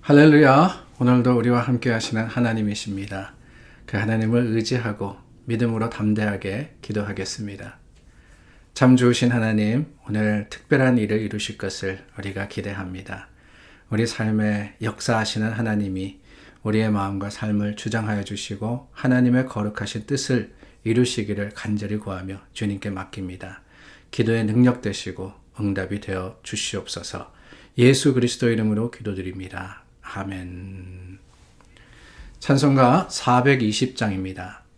할렐루야! 오늘도 우리와 함께 하시는 하나님이십니다. 그 하나님을 의지하고 믿음으로 담대하게 기도하겠습니다. 참 좋으신 하나님, 오늘 특별한 일을 이루실 것을 우리가 기대합니다. 우리 삶에 역사하시는 하나님이 우리의 마음과 삶을 주장하여 주시고 하나님의 거룩하신 뜻을 이루시기를 간절히 구하며 주님께 맡깁니다. 기도의 능력 되시고 응답이 되어 주시옵소서. 예수 그리스도 이름으로 기도드립니다. 아멘. 찬송가 420장입니다.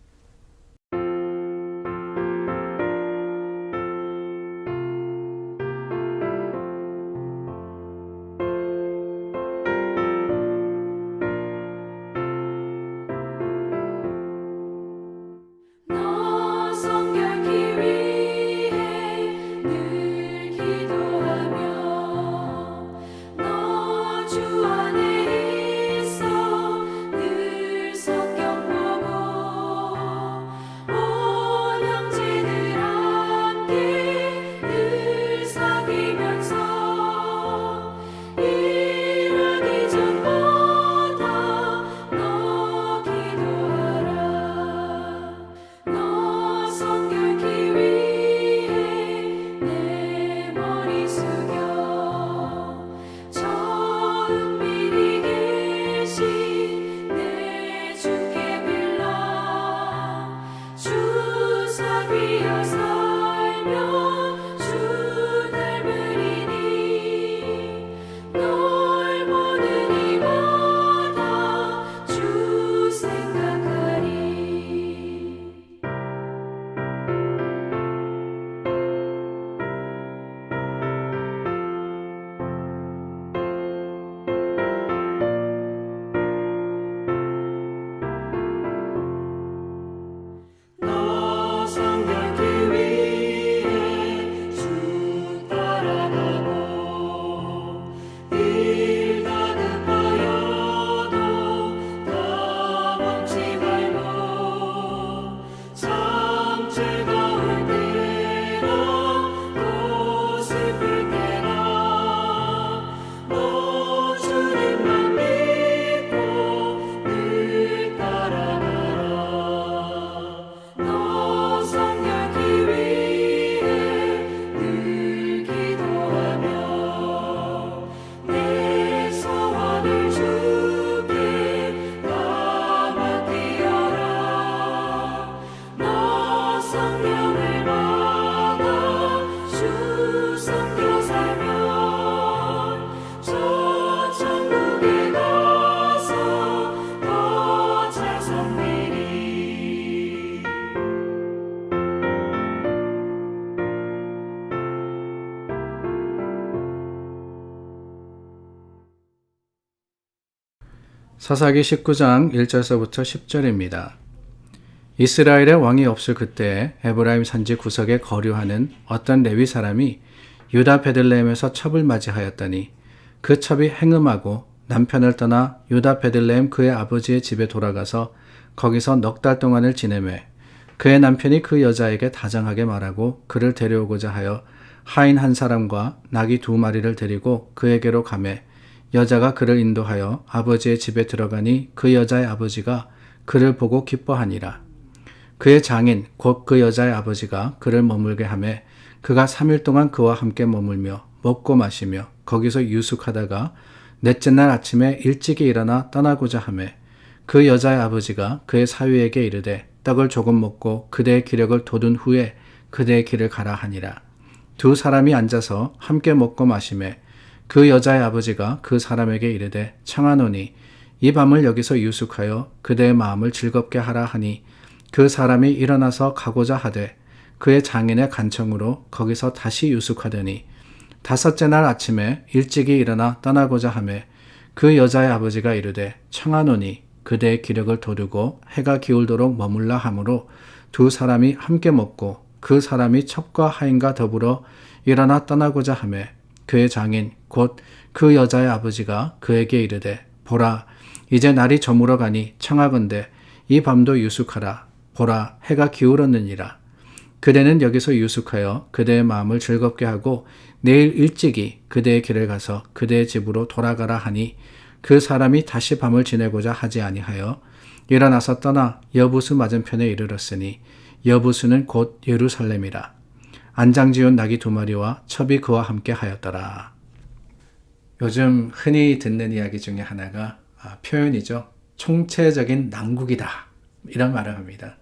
사사기 19장 1절서부터 10절입니다. 이스라엘의 왕이 없을 그때 에브라임 산지 구석에 거류하는 어떤 레위 사람이 유다 베들레헴에서 첩을 맞이하였더니 그 첩이 행음하고 남편을 떠나 유다 베들레헴 그의 아버지의 집에 돌아가서 거기서 넉 달 동안을 지내매 그의 남편이 그 여자에게 다정하게 말하고 그를 데려오고자 하여 하인 한 사람과 나귀 2마리를 데리고 그에게로 가매 여자가 그를 인도하여 아버지의 집에 들어가니 그 여자의 아버지가 그를 보고 기뻐하니라. 그의 장인 곧 그 여자의 아버지가 그를 머물게 하매 그가 3일 동안 그와 함께 머물며 먹고 마시며 거기서 유숙하다가 넷째 날 아침에 일찍이 일어나 떠나고자 하매 그 여자의 아버지가 그의 사위에게 이르되 떡을 조금 먹고 그대의 기력을 돋운 후에 그대의 길을 가라 하니라. 2 사람이 앉아서 함께 먹고 마시매 그 여자의 아버지가 그 사람에게 이르되 청하노니 이 밤을 여기서 유숙하여 그대의 마음을 즐겁게 하라 하니 그 사람이 일어나서 가고자 하되 그의 장인의 간청으로 거기서 다시 유숙하더니 5째 날 아침에 일찍이 일어나 떠나고자 하매 그 여자의 아버지가 이르되 청하노니 그대의 기력을 돋우고 해가 기울도록 머물라 하므로 2 사람이 함께 먹고 그 사람이 첩과 하인과 더불어 일어나 떠나고자 하매 그의 장인 곧 그 여자의 아버지가 그에게 이르되 보라 이제 날이 저물어 가니 청하건대 이 밤도 유숙하라. 보라 해가 기울었느니라. 그대는 여기서 유숙하여 그대의 마음을 즐겁게 하고 내일 일찍이 그대의 길을 가서 그대의 집으로 돌아가라 하니 그 사람이 다시 밤을 지내고자 하지 아니하여 일어나서 떠나 여부수 맞은편에 이르렀으니 여부수는 곧 예루살렘이라. 안장지운 낙이 2마리와 첩이 그와 함께 하였더라. 요즘 흔히 듣는 이야기 중에 하나가 표현이죠. 총체적인 난국이다. 이런 말을 합니다.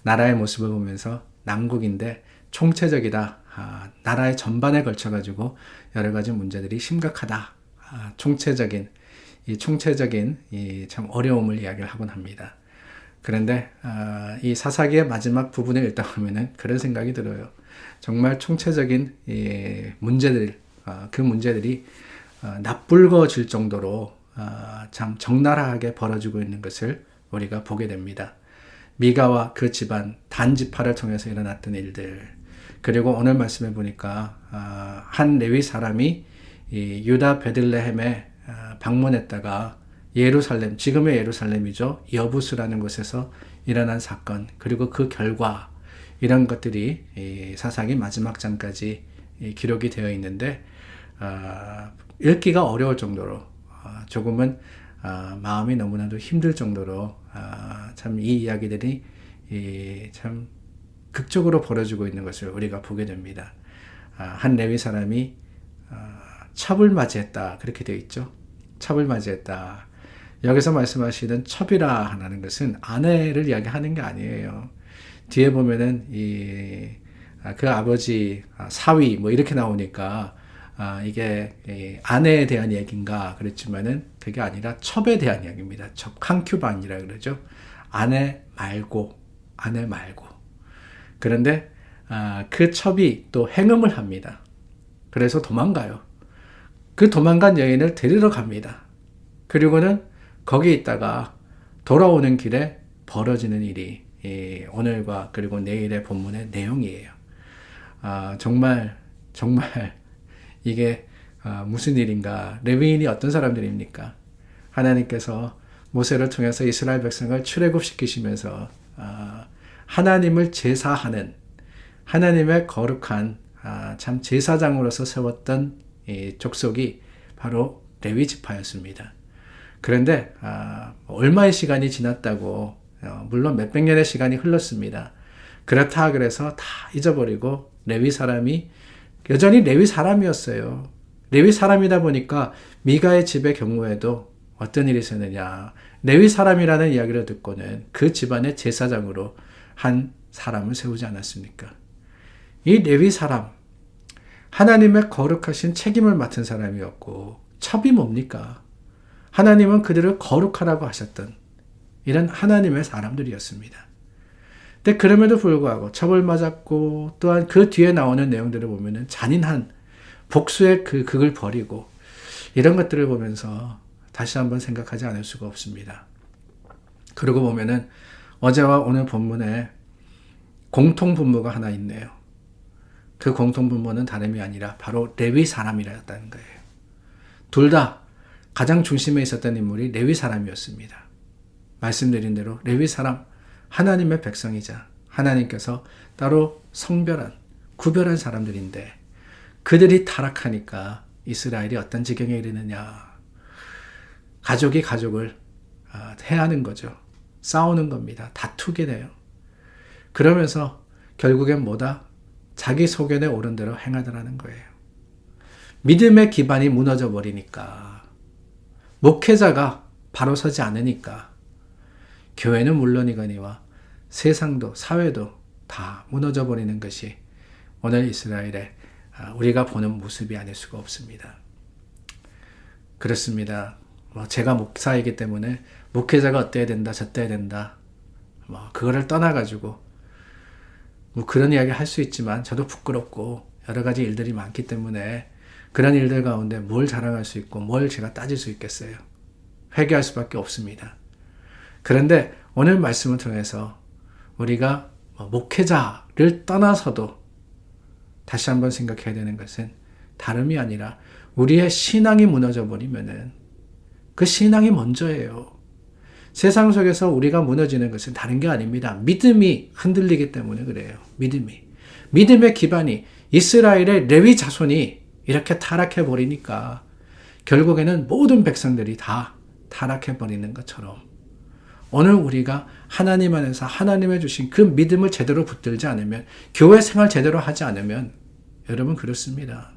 나라의 모습을 보면서 난국인데 총체적이다. 나라의 전반에 걸쳐가지고 여러 가지 문제들이 심각하다. 총체적인 이 참 어려움을 이야기를 하곤 합니다. 그런데 이 사사기의 마지막 부분을 읽다 보면은 그런 생각이 들어요. 정말 총체적인 이 문제들, 그 문제들이 낯불거질 정도로 참 적나라하게 벌어지고 있는 것을 우리가 보게 됩니다. 미가와 그 집안 단지파를 통해서 일어났던 일들, 그리고 오늘 말씀해 보니까 한 레위 사람이 이 유다 베들레헴에 방문했다가 예루살렘, 지금의 예루살렘이죠. 여부수라는 곳에서 일어난 사건, 그리고 그 결과, 이런 것들이 이 사사기 마지막 장까지 기록이 되어 있는데 읽기가 어려울 정도로 조금은 마음이 너무나도 힘들 정도로 참 이 이야기들이 참 극적으로 벌어지고 있는 것을 우리가 보게 됩니다. 한 레위 사람이 첩을 맞이했다, 그렇게 되어 있죠. 첩을 맞이했다. 여기서 말씀하시는 첩이라 하는 것은 아내를 이야기하는 게 아니에요. 뒤에 보면은 그 아버지 사위 뭐 이렇게 나오니까 이게 아내에 대한 얘기인가 그랬지만은 그게 아니라 첩에 대한 이야기입니다. 첩, 칸큐반이라 그러죠. 아내 말고. 그런데 그 첩이 또 행음을 합니다. 그래서 도망가요. 그 도망간 여인을 데리러 갑니다. 그리고는 거기 있다가 돌아오는 길에 벌어지는 일이 오늘과 그리고 내일의 본문의 내용이에요. 정말 이게 무슨 일인가? 레위인이 어떤 사람들입니까? 하나님께서 모세를 통해서 이스라엘 백성을 출애굽시키시면서 하나님을 제사하는 하나님의 거룩한 참 제사장으로서 세웠던 이 족속이 바로 레위 지파였습니다. 그런데 얼마의 시간이 지났다고 물론 몇백 년의 시간이 흘렀습니다. 그렇다 그래서 다 잊어버리고 레위 사람이 여전히 레위 사람이었어요. 레위 사람이다 보니까 미가의 집의 경우에도 어떤 일이 있었느냐. 레위 사람이라는 이야기를 듣고는 그 집안의 제사장으로 한 사람을 세우지 않았습니까? 이 레위 사람, 하나님의 거룩하신 책임을 맡은 사람이었고 첩이 뭡니까? 하나님은 그들을 거룩하라고 하셨던 이런 하나님의 사람들이었습니다. 근데 그럼에도 불구하고 첩을 맞았고 또한 그 뒤에 나오는 내용들을 보면은 잔인한 복수의 그 극을 벌이고 이런 것들을 보면서 다시 한번 생각하지 않을 수가 없습니다. 그러고 보면은 어제와 오늘 본문에 공통분모가 하나 있네요. 그 공통분모는 다름이 아니라 바로 레위 사람이라였다는 거예요. 둘 다 가장 중심에 있었던 인물이 레위 사람이었습니다. 말씀드린 대로 레위 사람, 하나님의 백성이자 하나님께서 따로 성별한, 구별한 사람들인데 그들이 타락하니까 이스라엘이 어떤 지경에 이르느냐. 가족이 가족을 해하는 거죠. 싸우는 겁니다. 다투게 돼요. 그러면서 결국엔 뭐다? 자기 소견에 오른 대로 행하더라는 거예요. 믿음의 기반이 무너져 버리니까, 목회자가 바로 서지 않으니까 교회는 물론이거니와 세상도 사회도 다 무너져 버리는 것이 오늘 이스라엘의 우리가 보는 모습이 아닐 수가 없습니다. 그렇습니다. 제가 목사이기 때문에 목회자가 어때야 된다, 저때야 된다, 그거를 떠나가지고 그런 이야기 할 수 있지만 저도 부끄럽고 여러 가지 일들이 많기 때문에 그런 일들 가운데 뭘 자랑할 수 있고 뭘 제가 따질 수 있겠어요. 회개할 수밖에 없습니다. 그런데 오늘 말씀을 통해서 우리가 목회자를 떠나서도 다시 한번 생각해야 되는 것은 다름이 아니라 우리의 신앙이 무너져 버리면은 그 신앙이 먼저예요. 세상 속에서 우리가 무너지는 것은 다른 게 아닙니다. 믿음이 흔들리기 때문에 그래요. 믿음의 기반이 이스라엘의 레위 자손이 이렇게 타락해 버리니까 결국에는 모든 백성들이 다 타락해버리는 것처럼 오늘 우리가 하나님 안에서 하나님의 주신 그 믿음을 제대로 붙들지 않으면, 교회 생활 제대로 하지 않으면 여러분 그렇습니다.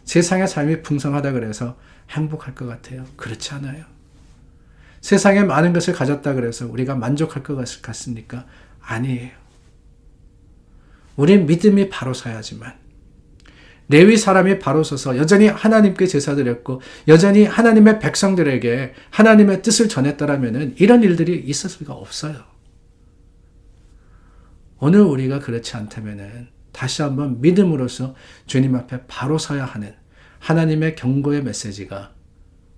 세상의 삶이 풍성하다 그래서 행복할 것 같아요? 그렇지 않아요. 세상에 많은 것을 가졌다 그래서 우리가 만족할 것 같습니까? 아니에요. 우리 믿음이 바로 서야지만, 레위 사람이 바로 서서 여전히 하나님께 제사드렸고 여전히 하나님의 백성들에게 하나님의 뜻을 전했더라면 이런 일들이 있을 수가 없어요. 오늘 우리가 그렇지 않다면 다시 한번 믿음으로써 주님 앞에 바로 서야 하는 하나님의 경고의 메시지가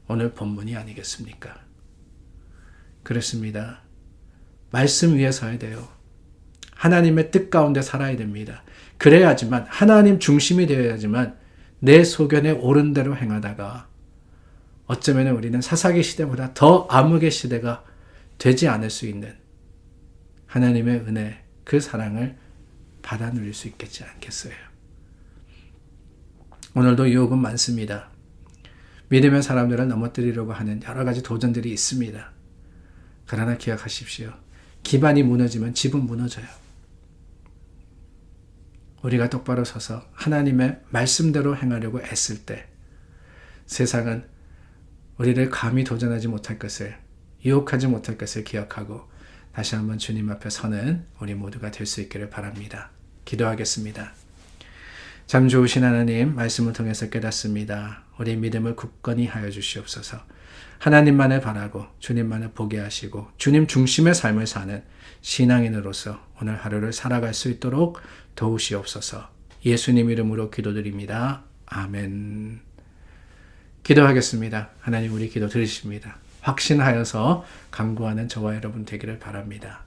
오늘 본문이 아니겠습니까? 그렇습니다. 말씀 위에 서야 돼요. 하나님의 뜻 가운데 살아야 됩니다. 그래야지만, 하나님 중심이 되어야지만 내 소견에 옳은 대로 행하다가 어쩌면 우리는 사사기 시대보다 더 암흑의 시대가 되지 않을 수 있는 하나님의 은혜, 그 사랑을 받아 누릴 수 있겠지 않겠어요? 오늘도 유혹은 많습니다. 믿음의 사람들을 넘어뜨리려고 하는 여러 가지 도전들이 있습니다. 그러나 기억하십시오. 기반이 무너지면 집은 무너져요. 우리가 똑바로 서서 하나님의 말씀대로 행하려고 애쓸 때 세상은 우리를 감히 도전하지 못할 것을, 유혹하지 못할 것을 기억하고 다시 한번 주님 앞에 서는 우리 모두가 될 수 있기를 바랍니다. 기도하겠습니다. 참 좋으신 하나님, 말씀을 통해서 깨닫습니다. 우리 믿음을 굳건히 하여 주시옵소서. 하나님만을 바라고 주님만을 보게 하시고 주님 중심의 삶을 사는 신앙인으로서 오늘 하루를 살아갈 수 있도록 도우시옵소서. 예수님 이름으로 기도드립니다. 아멘. 기도하겠습니다. 하나님, 우리 기도 들으십니다. 확신하여서 간구하는 저와 여러분 되기를 바랍니다.